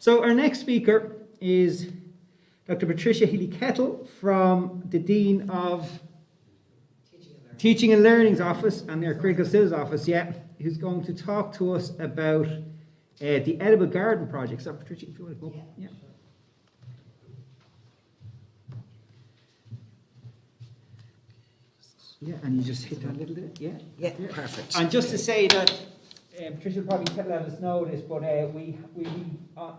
So our next speaker is Dr. Patricia Healy Kettle from the Dean of Teaching and Learning's office and their Critical Skills office, who's going to talk to us about the Edible Garden project. So Patricia, if you want to go up. Yeah. Yeah, and you just hit that a little bit. Yeah, perfect. And just to say that, Patricia will probably let us know this, but we'll be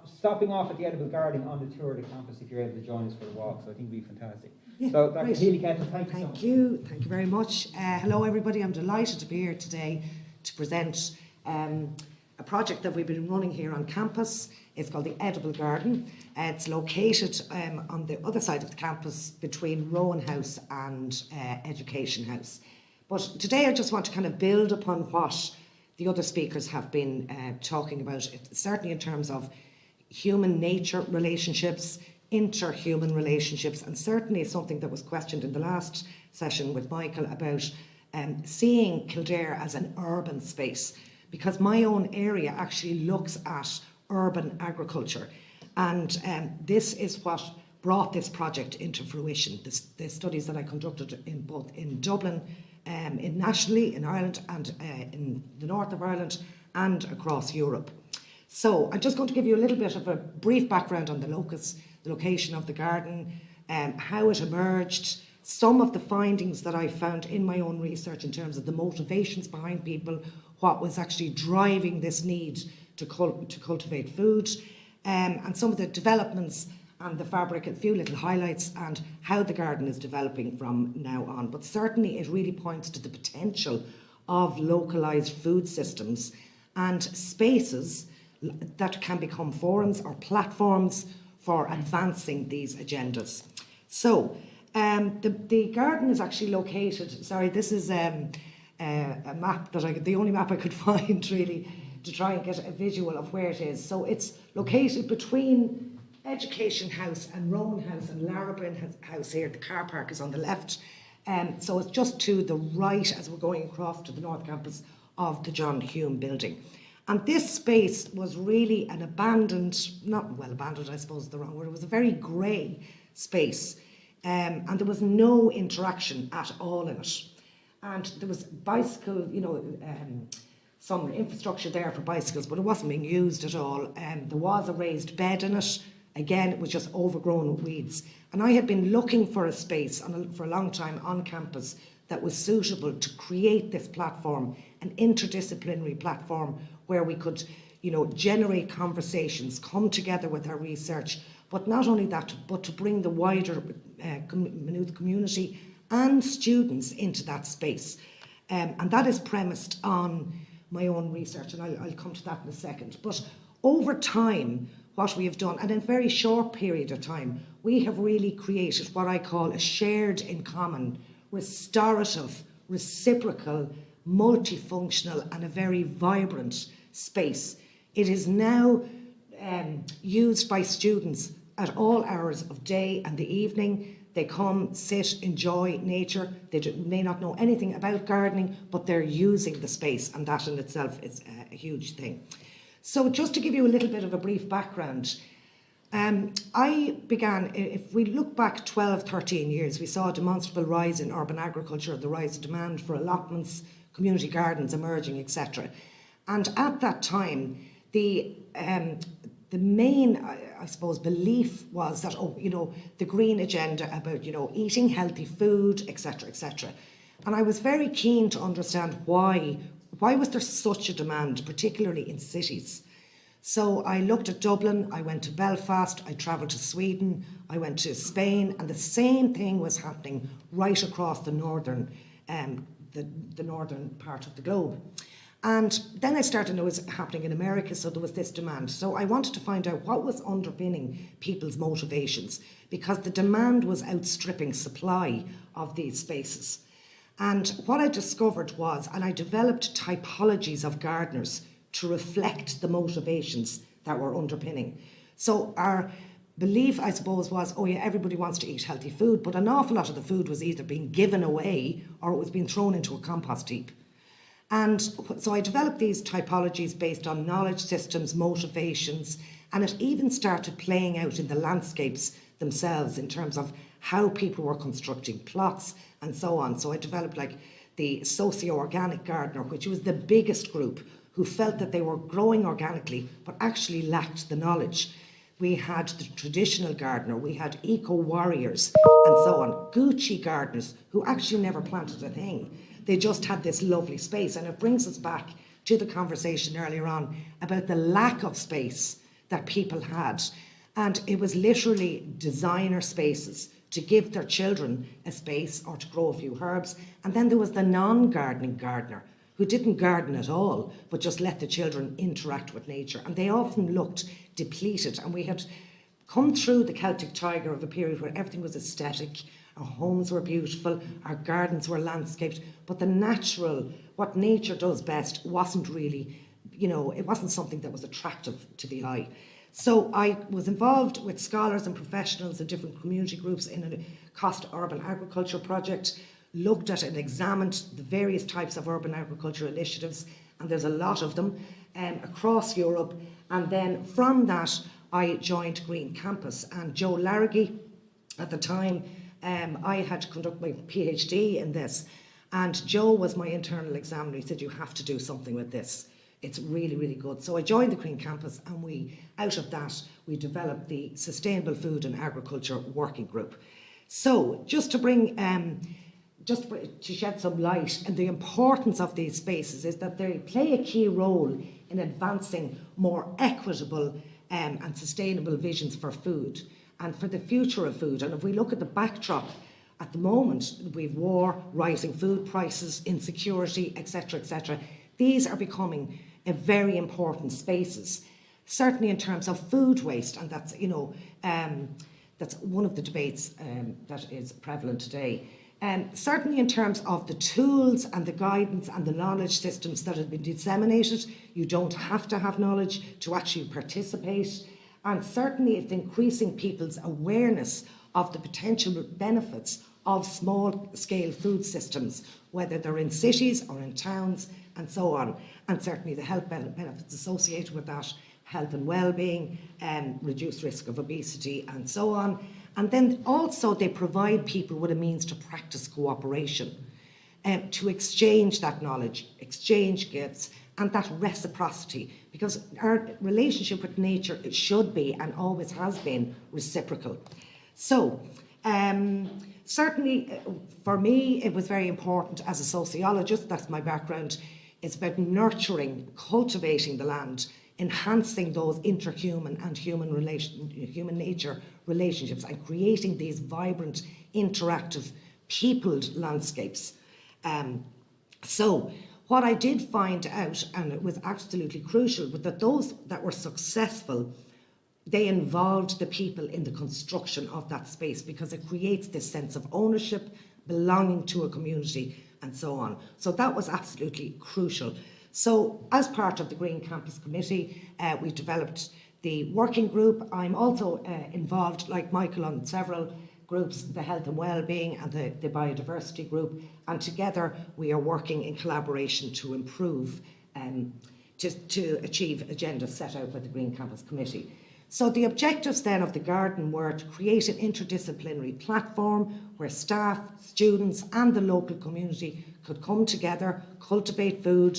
stopping off at the Edible Garden on the tour of the campus if you're able to join us for the walk, so I think it'll be fantastic. Yeah, so Dr. great. Healy Kettle, thank you so much. Thank you very much. Hello everybody, I'm delighted to be here today to present a project that we've been running here on campus. It's called the Edible Garden. It's located on the other side of the campus between Rowan House and Education House. But today I just want to kind of build upon what the other speakers have been talking about, certainly in terms of human-nature relationships, interhuman relationships, and certainly something that was questioned in the last session with Michael about seeing Kildare as an urban space, because my own area actually looks at urban agriculture, and this is what brought this project into fruition. The studies that I conducted in both in Dublin, nationally in Ireland and in the north of Ireland and across Europe. So I'm just going to give you a little bit of a brief background on the location of the garden, how it emerged, some of the findings that I found in my own research in terms of the motivations behind people, what was actually driving this need to cultivate food, and some of the developments and the fabric, a few little highlights, and how the garden is developing from now on. But certainly it really points to the potential of localised food systems and spaces that can become forums or platforms for advancing these agendas. So the garden is actually located, this is a map that the only map I could find really to try and get a visual of where it is. So it's located between Education House and Rowan House and Larrabin House here. The car park is on the left. So it's just to the right as we're going across to the North Campus of the John Hume building. And this space was really an abandoned, not well abandoned, I suppose is the wrong word, it was a very grey space. And there was no interaction at all in it. And there was bicycle, some infrastructure there for bicycles, but it wasn't being used at all. There was a raised bed in it. Again, it was just overgrown with weeds. And I had been looking for a space for a long time on campus that was suitable to create this platform, an interdisciplinary platform where we could, generate conversations, come together with our research, but not only that, but to bring the wider Maynooth community and students into that space. And that is premised on my own research, and I'll come to that in a second. But over time, what we have done, and in a very short period of time, we have really created what I call a shared in common, restorative, reciprocal, multifunctional, and a very vibrant space. It is now used by students at all hours of day and the evening. They come, sit, enjoy nature. They may not know anything about gardening, but they're using the space, and that in itself is a huge thing. So just to give you a little bit of a brief background, I began, if we look back 12, 13 years, we saw a demonstrable rise in urban agriculture, the rise of demand for allotments, community gardens emerging, etc. And at that time, the main, I suppose, belief was that, the green agenda about, eating healthy food, etc., etc. And I was very keen to understand why was there such a demand, particularly in cities. So I looked at Dublin, I went to Belfast, I travelled to Sweden, I went to Spain, and the same thing was happening right across the northern part of the globe. And then I started to know it was happening in America, so there was this demand. So I wanted to find out what was underpinning people's motivations, because the demand was outstripping supply of these spaces. And what I discovered was, and I developed typologies of gardeners to reflect the motivations that were underpinning. So our belief, I suppose, was, everybody wants to eat healthy food, but an awful lot of the food was either being given away or it was being thrown into a compost heap. And so I developed these typologies based on knowledge systems, motivations, And it even started playing out in the landscapes themselves in terms of how people were constructing plots and so on. So I developed like the socio-organic gardener, which was the biggest group who felt that they were growing organically but actually lacked the knowledge. We had the traditional gardener, we had eco-warriors and so on, Gucci gardeners who actually never planted a thing. They just had this lovely space, and it brings us back to the conversation earlier on about the lack of space that people had. And it was literally designer spaces to give their children a space or to grow a few herbs. And then there was the non-gardening gardener who didn't garden at all, but just let the children interact with nature. And they often looked depleted. And we had come through the Celtic tiger of a period where everything was aesthetic, our homes were beautiful, our gardens were landscaped, but the natural, what nature does best, wasn't really, it wasn't something that was attractive to the eye. So I was involved with scholars and professionals in different community groups in a cost urban agriculture project, looked at and examined the various types of urban agriculture initiatives, and there's a lot of them across Europe. And then from that, I joined Green Campus, and Joe Larraghy, at the time, I had to conduct my PhD in this, and Joe was my internal examiner. He said, you have to do something with this. It's really, really good. So I joined the Green Campus, and out of that, we developed the Sustainable Food and Agriculture Working Group. So just to bring, to shed some light on the importance of these spaces is that they play a key role in advancing more equitable and sustainable visions for food and for the future of food. And if we look at the backdrop at the moment, we've war, rising food prices, insecurity, etc., etc. These are becoming very important spaces, certainly in terms of food waste, and that's that's one of the debates that is prevalent today. Certainly in terms of the tools and the guidance and the knowledge systems that have been disseminated, you don't have to have knowledge to actually participate. And certainly it's increasing people's awareness of the potential benefits of small-scale food systems, whether they're in cities or in towns and so on. And certainly the health benefits associated with that, health and well-being, reduced risk of obesity and so on. And then also they provide people with a means to practice cooperation, to exchange that knowledge, exchange gifts, and that reciprocity, because our relationship with nature, it should be and always has been reciprocal. So certainly for me, it was very important as a sociologist, that's my background, it's about nurturing, cultivating the land, enhancing those interhuman and human nature relationships, and creating these vibrant, interactive, peopled landscapes. So what I did find out, and it was absolutely crucial, was that those that were successful, they involved the people in the construction of that space, because it creates this sense of ownership, belonging to a community, and so on. So that was absolutely crucial. So as part of the Green Campus Committee, we developed the working group. I'm also involved, like Michael, on several groups, the health and well-being and the biodiversity group, and together we are working in collaboration to improve, to achieve agendas set out by the Green Campus Committee. So the objectives then of the garden were to create an interdisciplinary platform where staff, students and the local community could come together, cultivate food,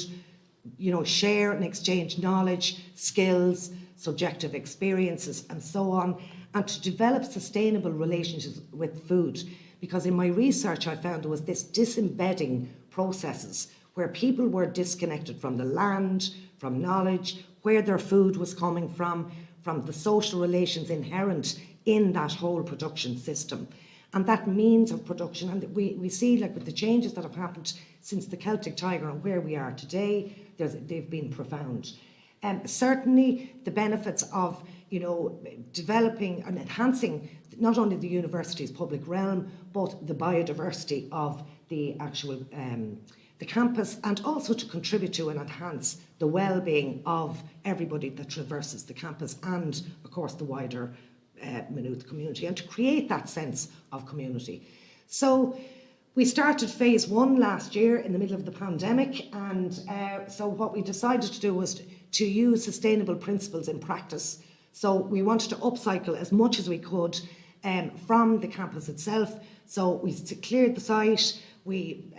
share and exchange knowledge, skills, subjective experiences and so on, and to develop sustainable relationships with food. Because in my research I found there was this disembedding processes where people were disconnected from the land, from knowledge, where their food was coming from the social relations inherent in that whole production system. And that means of production, and we see, like with the changes that have happened since the Celtic tiger and where we are today, they've been profound. Certainly the benefits of developing and enhancing not only the university's public realm, but the biodiversity of the actual the campus, and also to contribute to and enhance the well-being of everybody that traverses the campus and, of course, the wider Maynooth community, and to create that sense of community. So we started phase 1 last year in the middle of the pandemic, and so what we decided to do was to use sustainable principles in practice. So we wanted to upcycle as much as we could from the campus itself. So we cleared the site, we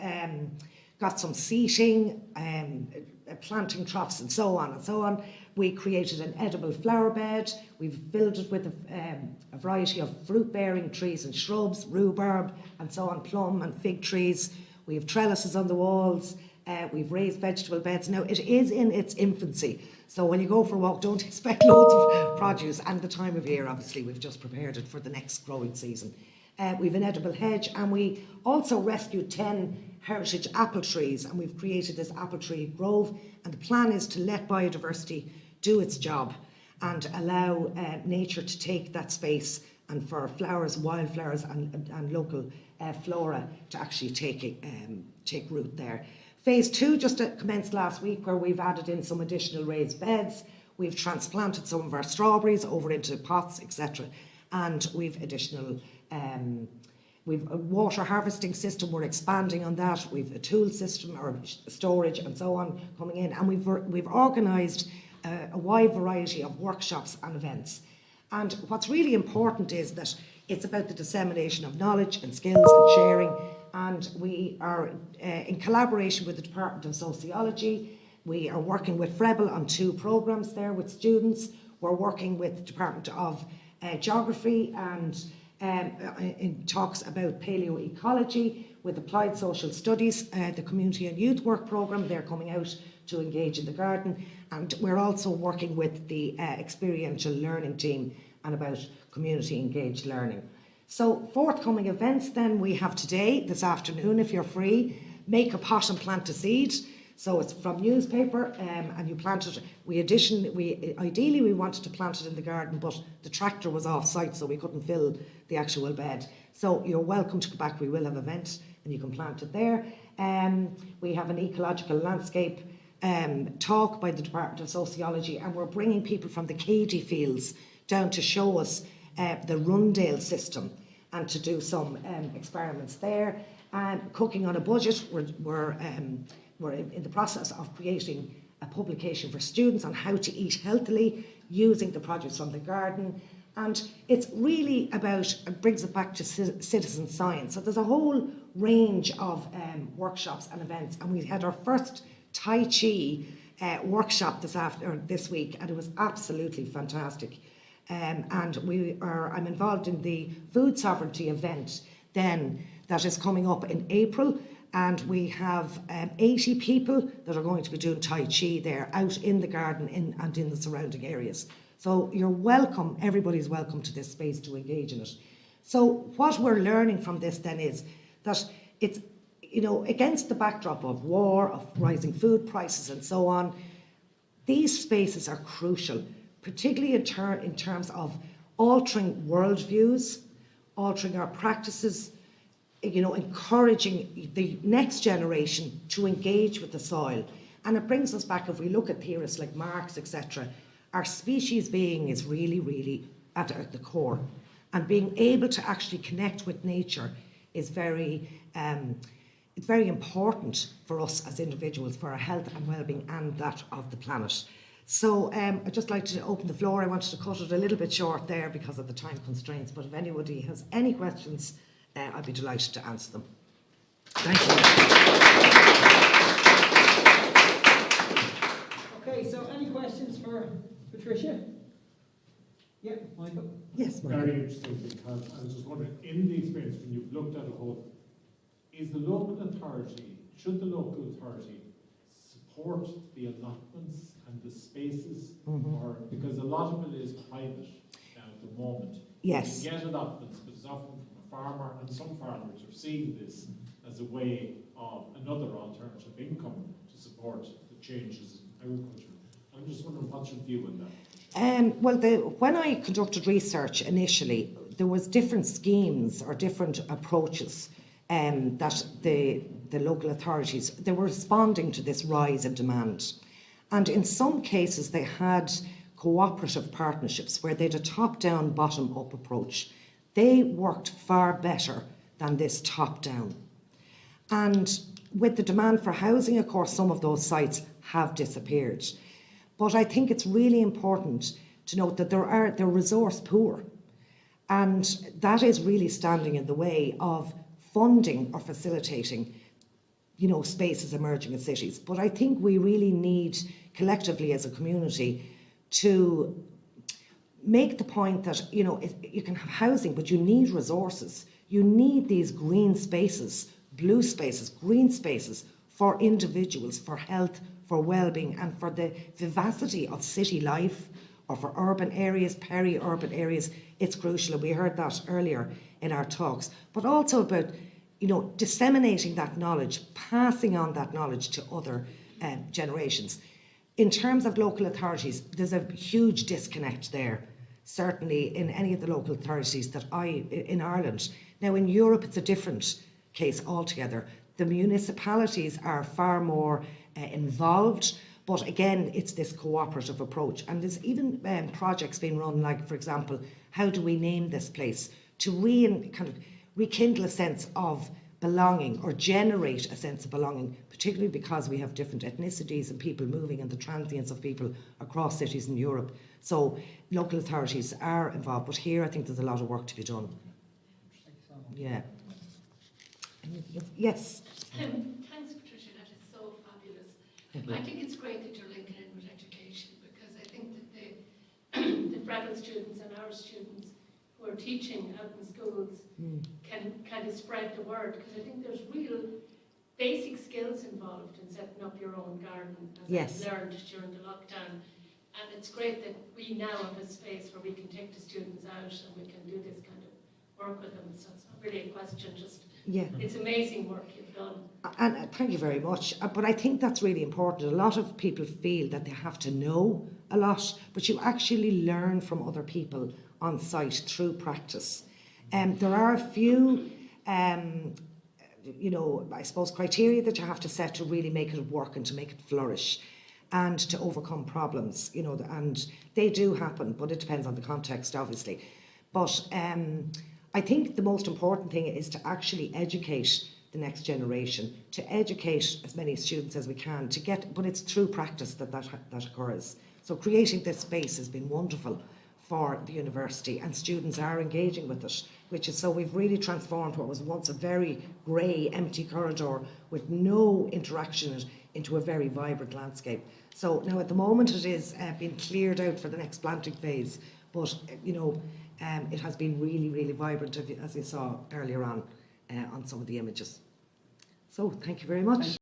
got some seating, planting troughs and so on and so on. We created an edible flower bed. We've filled it with a variety of fruit-bearing trees and shrubs, rhubarb and so on, plum and fig trees. We have trellises on the walls. We've raised vegetable beds. Now, it is in its infancy. So when you go for a walk, don't expect loads of produce. And the time of year, obviously, we've just prepared it for the next growing season. We've an edible hedge, and we also rescued 10 heritage apple trees, and we've created this apple tree grove. And the plan is to let biodiversity do its job and allow nature to take that space, and for flowers, wildflowers and local flora to actually take root there. Phase 2 just commenced last week, where we've added in some additional raised beds. We've transplanted some of our strawberries over into pots, etc. And we've additional, we've a water harvesting system, we're expanding on that. We've a tool system or storage and so on coming in. And we've organised a wide variety of workshops and events. And what's really important is that it's about the dissemination of knowledge and skills and sharing. And we are in collaboration with the Department of Sociology. We are working with FREBL on 2 programmes there with students. We're working with the Department of Geography and in talks about paleoecology with Applied Social Studies, the Community and Youth Work programme. They're coming out to engage in the garden. And we're also working with the experiential learning team and about community engaged learning. So forthcoming events then we have today, this afternoon, if you're free, make a pot and plant a seed. So it's from newspaper and you plant it. Ideally we wanted to plant it in the garden, but the tractor was off site, so we couldn't fill the actual bed. So you're welcome to go back. We will have an event and you can plant it there. We have an ecological landscape talk by the Department of Sociology, and we're bringing people from the Cady fields down to show us the Rundale system and to do some experiments there. Cooking on a budget, we're in the process of creating a publication for students on how to eat healthily using the produce from the garden. And it's really about, it brings it back to citizen science. So there's a whole range of workshops and events. And we had our first Taisce workshop this week, and it was absolutely fantastic. And I'm involved in the food sovereignty event then that is coming up in April, and we have 80 people that are going to be doing Taisce there out in the garden and in the surrounding areas. So you're welcome, everybody's welcome to this space to engage in it. So what we're learning from this then is that it's, you know, against the backdrop of war, of rising food prices and so on, these spaces are crucial, particularly in terms of altering worldviews, altering our practices, you know, encouraging the next generation to engage with the soil. And it brings us back, if we look at theorists like Marx, etc., our species being is really, really at the core. And being able to actually connect with nature is it's very important for us as individuals, for our health and well-being and that of the planet. So I'd just like to open the floor. I wanted to cut it a little bit short there because of the time constraints, but if anybody has any questions, I'd be delighted to answer them. Thank you. Okay, so any questions for Patricia? Yeah, Michael? Yes, Michael. Very interesting, because I was just wondering, in the experience, when you've looked at a whole, should the local authority support the allotments and the spaces, or because a lot of it is private now at the moment? Yes. You get allotments, but it's often from a farmer, and some farmers are seeing this as a way of another alternative income to support the changes in agriculture. I'm just wondering what's your view on that? When I conducted research initially, there was different schemes or different approaches that the local authorities, they were responding to this rise in demand. And in some cases, they had cooperative partnerships where they had a top-down, bottom-up approach. They worked far better than this top-down. And with the demand for housing, of course, some of those sites have disappeared. But I think it's really important to note that they're resource poor. And that is really standing in the way of funding or facilitating, spaces emerging in cities. But I think we really need, collectively as a community, to make the point that, you can have housing, but you need resources. You need these green spaces, blue spaces, green spaces for individuals, for health, for well-being, and for the vivacity of city life, or for urban areas, peri-urban areas. It's crucial, and we heard that earlier in our talks. But also about, disseminating that knowledge, passing on that knowledge to other generations. In terms of local authorities, there's a huge disconnect there, certainly in any of the local authorities in Ireland. Now, in Europe, it's a different case altogether. The municipalities are far more involved, but again, it's this cooperative approach. And there's even projects being run, like, for example, how do we name this place? To rekindle a sense of belonging, or generate a sense of belonging, particularly because we have different ethnicities and people moving, and the transience of people across cities in Europe. So local authorities are involved, but here I think there's a lot of work to be done. Yeah. Yes. Thanks, Patricia, that is so fabulous. I think it's great that you're linking in with education, because I think that the Brattle students and our students who are teaching out in schools can kind of spread the word, because I think there's real basic skills involved in setting up your own garden, as I've learned during the lockdown. And it's great that we now have a space where we can take the students out and we can do this kind of work with them. So it's not really a question, just it's amazing work you've done. And thank you very much. But I think that's really important. A lot of people feel that they have to know a lot, but you actually learn from other people on site through practice. There are a few, I suppose, criteria that you have to set to really make it work and to make it flourish, and to overcome problems, and they do happen, but it depends on the context, obviously. But I think the most important thing is to actually educate the next generation, to educate as many students as we can, but it's through practice that occurs. So creating this space has been wonderful for the university, and students are engaging with it, so we've really transformed what was once a very grey, empty corridor with no interaction in it into a very vibrant landscape. So now at the moment it is being cleared out for the next planting phase, but it has been really, really vibrant, as you saw earlier on some of the images. So thank you very much.